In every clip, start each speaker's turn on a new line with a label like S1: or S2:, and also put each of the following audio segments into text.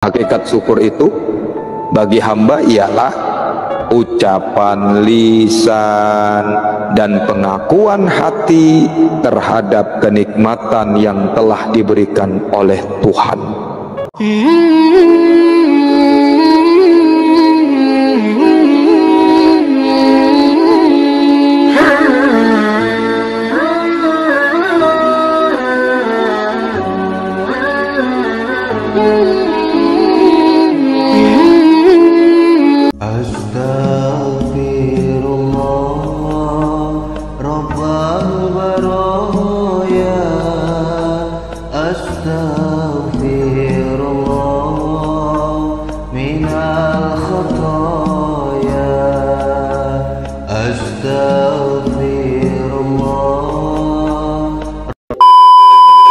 S1: Hakikat syukur itu bagi hamba ialah ucapan lisan dan pengakuan hati terhadap kenikmatan yang telah diberikan oleh Tuhan.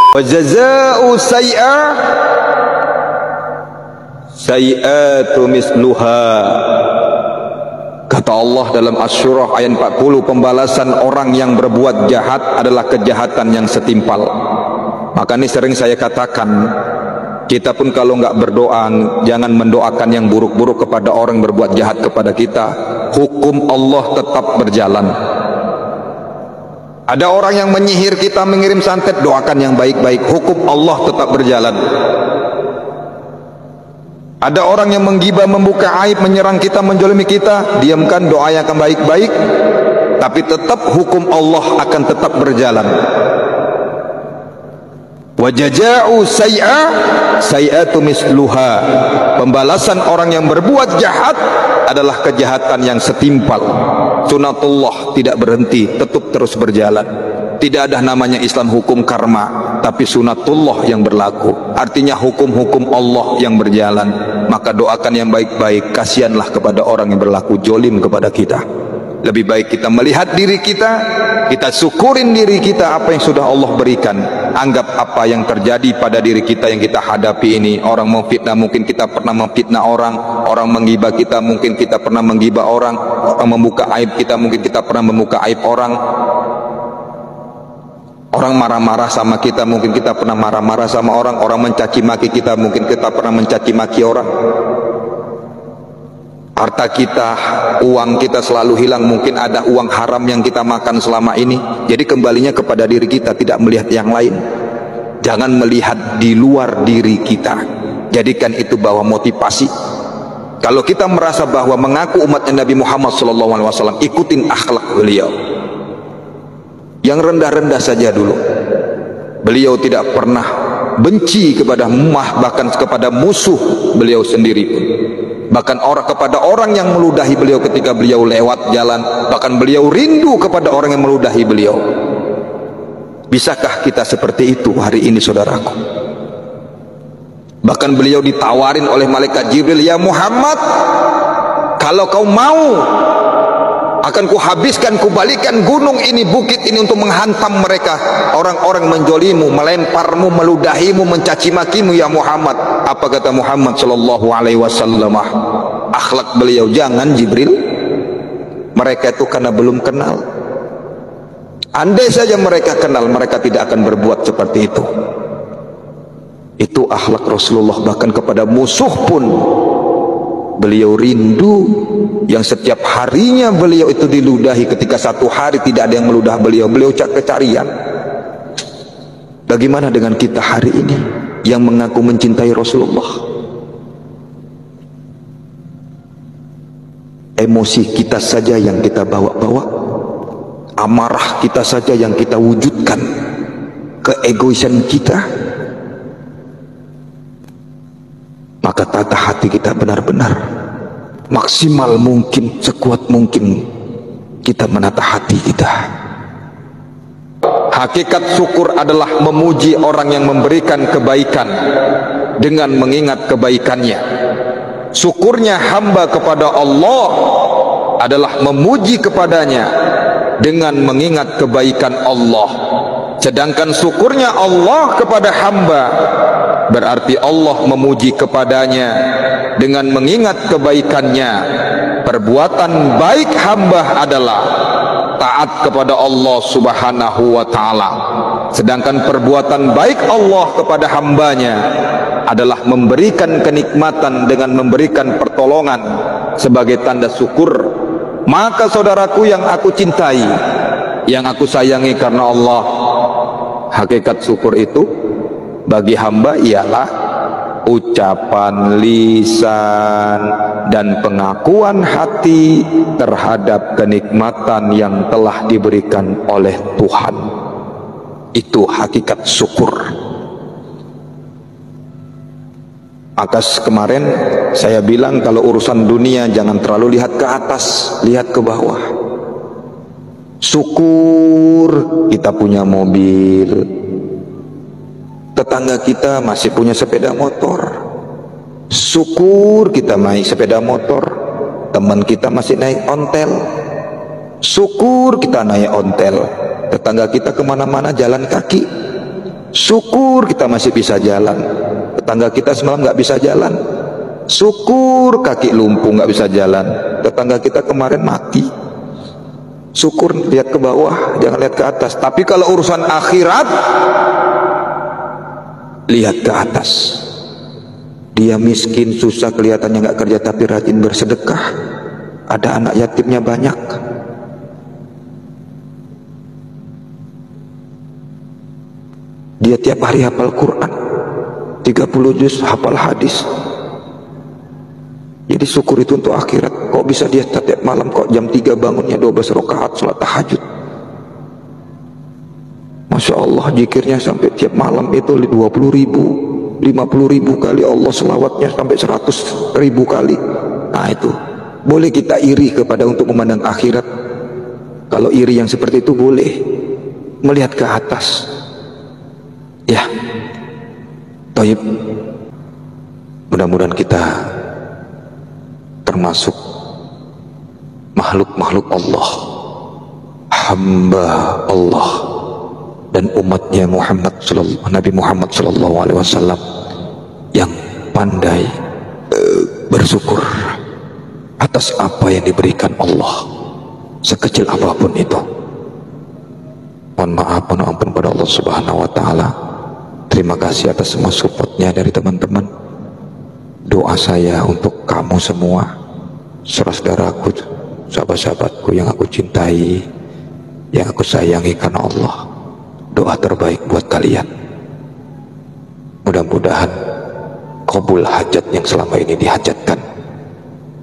S1: Wa jazaa'u sayyi'atu misluha. Kata Allah dalam Asy-Syura ayat 40, pembalasan orang yang berbuat jahat adalah kejahatan yang setimpal. Maka ini sering saya katakan, kita pun kalau nggak berdoa, jangan mendoakan yang buruk-buruk kepada orang yang berbuat jahat kepada kita. Hukum Allah tetap berjalan. Ada orang yang menyihir kita, mengirim santet, doakan yang baik-baik. Hukum Allah tetap berjalan. Ada orang yang menggibah, membuka aib, menyerang kita, menjolimi kita, diamkan, doa yang akan baik-baik, tapi tetap hukum Allah akan tetap berjalan. Wa jazaa'u sayyi'atu misluha. Pembalasan orang yang berbuat jahat adalah kejahatan yang setimpal. Sunatullah tidak berhenti, tetap terus berjalan. Tidak ada namanya Islam hukum karma, tapi sunatullah yang berlaku. Artinya hukum-hukum Allah yang berjalan. Maka doakan yang baik-baik, kasihanlah kepada orang yang berlaku jolim kepada kita. Lebih baik kita melihat diri kita, kita syukurin diri kita apa yang sudah Allah berikan. Anggap apa yang terjadi pada diri kita yang kita hadapi ini. Orang memfitnah, mungkin kita pernah memfitnah orang. Orang menggibah kita, mungkin kita pernah menggibah orang. Orang membuka aib kita, mungkin kita pernah membuka aib orang. Orang marah-marah sama kita, mungkin kita pernah marah-marah sama orang. Orang mencaci maki kita, mungkin kita pernah mencaci maki orang. Harta kita, uang kita selalu hilang, mungkin ada uang haram yang kita makan selama ini. Jadi kembalinya kepada diri kita, tidak melihat yang lain. Jangan melihat di luar diri kita. Jadikan itu bahwa motivasi. Kalau kita merasa bahwa mengaku umatnya Nabi Muhammad SAW, ikutin akhlak beliau. Yang rendah-rendah saja dulu. Beliau tidak pernah benci kepada bahkan kepada musuh beliau sendiri pun. Bahkan kepada orang yang meludahi beliau ketika beliau lewat jalan, bahkan beliau rindu kepada orang yang meludahi beliau. Bisakah kita seperti itu hari ini, saudaraku? Bahkan beliau ditawarin oleh malaikat Jibril, ya Muhammad, kalau kau mau, akan kuhabiskan, kubalikan gunung ini, bukit ini untuk menghantam mereka. Orang-orang menjolimu, melemparmu, meludahimu, mencaci makimu, ya Muhammad. Apa kata Muhammad sallallahu alaihi wasallam? Akhlak beliau, jangan Jibril. Mereka itu karena belum kenal. Andai saja mereka kenal, mereka tidak akan berbuat seperti itu. Itu akhlak Rasulullah. Bahkan kepada musuh pun beliau rindu, yang setiap harinya beliau itu diludahi. Ketika satu hari tidak ada yang meludah beliau, beliau kecarian. Bagaimana dengan kita hari ini yang mengaku mencintai Rasulullah? Emosi kita saja yang kita bawa-bawa, amarah kita saja yang kita wujudkan, keegoisan kita. Maka tata hati kita benar-benar maksimal mungkin, sekuat mungkin kita menata hati kita. Hakikat syukur adalah memuji orang yang memberikan kebaikan dengan mengingat kebaikannya. Syukurnya hamba kepada Allah adalah memuji kepadanya dengan mengingat kebaikan Allah. Sedangkan syukurnya Allah kepada hamba berarti Allah memuji kepadanya dengan mengingat kebaikannya. Perbuatan baik hamba adalah taat kepada Allah Subhanahu wa ta'ala. Sedangkan perbuatan baik Allah kepada hambanya adalah memberikan kenikmatan dengan memberikan pertolongan sebagai tanda syukur. Maka saudaraku yang aku cintai, yang aku sayangi karena Allah, hakikat syukur itu bagi hamba ialah ucapan lisan dan pengakuan hati terhadap kenikmatan yang telah diberikan oleh Tuhan. Itu hakikat syukur. Maka kemarin saya bilang kalau urusan dunia jangan terlalu lihat ke atas, lihat ke bawah. Syukur kita punya mobil, tetangga kita masih punya sepeda motor. Syukur kita naik sepeda motor, teman kita masih naik ontel. Syukur kita naik ontel, tetangga kita kemana-mana jalan kaki. Syukur kita masih bisa jalan, tetangga kita semalam nggak bisa jalan. Syukur kaki lumpuh nggak bisa jalan, tetangga kita kemarin mati. Syukur lihat ke bawah, jangan lihat ke atas. Tapi kalau urusan akhirat, lihat ke atas. Dia miskin, susah, kelihatannya nggak kerja tapi rajin bersedekah. Ada anak yatimnya banyak. Dia tiap hari hafal Quran, 30 juz, hafal hadis. Jadi syukur itu untuk akhirat. Kok bisa dia setiap malam kok jam 3 bangunnya 12 rakaat salat tahajud. Masya Allah, zikirnya sampai tiap malam itu 20.000, 50.000 kali, Allah selawatnya sampai 100.000 kali. Nah itu boleh kita iri kepada untuk memandang akhirat. Kalau iri yang seperti itu boleh, melihat ke atas. Ya, Taib. Mudah-mudahan kita termasuk makhluk-makhluk Allah, hamba Allah dan umatnya Nabi Muhammad SAW yang pandai bersyukur atas apa yang diberikan Allah, sekecil apapun itu. Mohon maaf, mohon ampun pada Allah Subhanahu wa ta'ala. Terima kasih atas semua supportnya dari teman-teman. Doa saya untuk kamu semua, saudaraku, sahabat-sahabatku yang aku cintai, yang aku sayangi karena Allah. Doa terbaik buat kalian. Mudah-mudahan kabul hajat yang selama ini dihajatkan,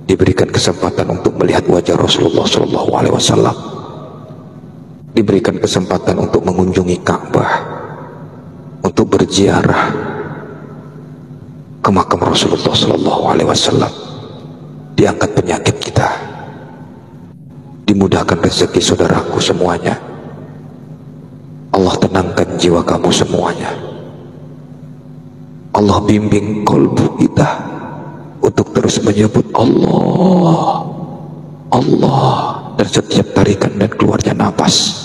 S1: diberikan kesempatan untuk melihat wajah Rasulullah SAW, diberikan kesempatan untuk mengunjungi Ka'bah, untuk berziarah ke makam Rasulullah SAW, diangkat penyakit kita, dimudahkan rezeki saudaraku semuanya. Allah tenangkan jiwa kamu semuanya. Allah bimbing kalbu kita untuk terus menyebut Allah, Allah, dan setiap tarikan dan keluarnya nafas.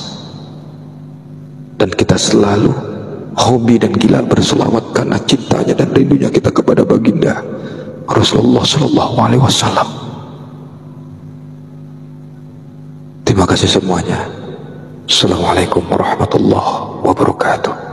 S1: Dan kita selalu hobi dan gila berselawat karena cintanya dan rindunya kita kepada baginda Rasulullah SAW. Terima kasih semuanya. Assalamualaikum warahmatullahi wabarakatuh.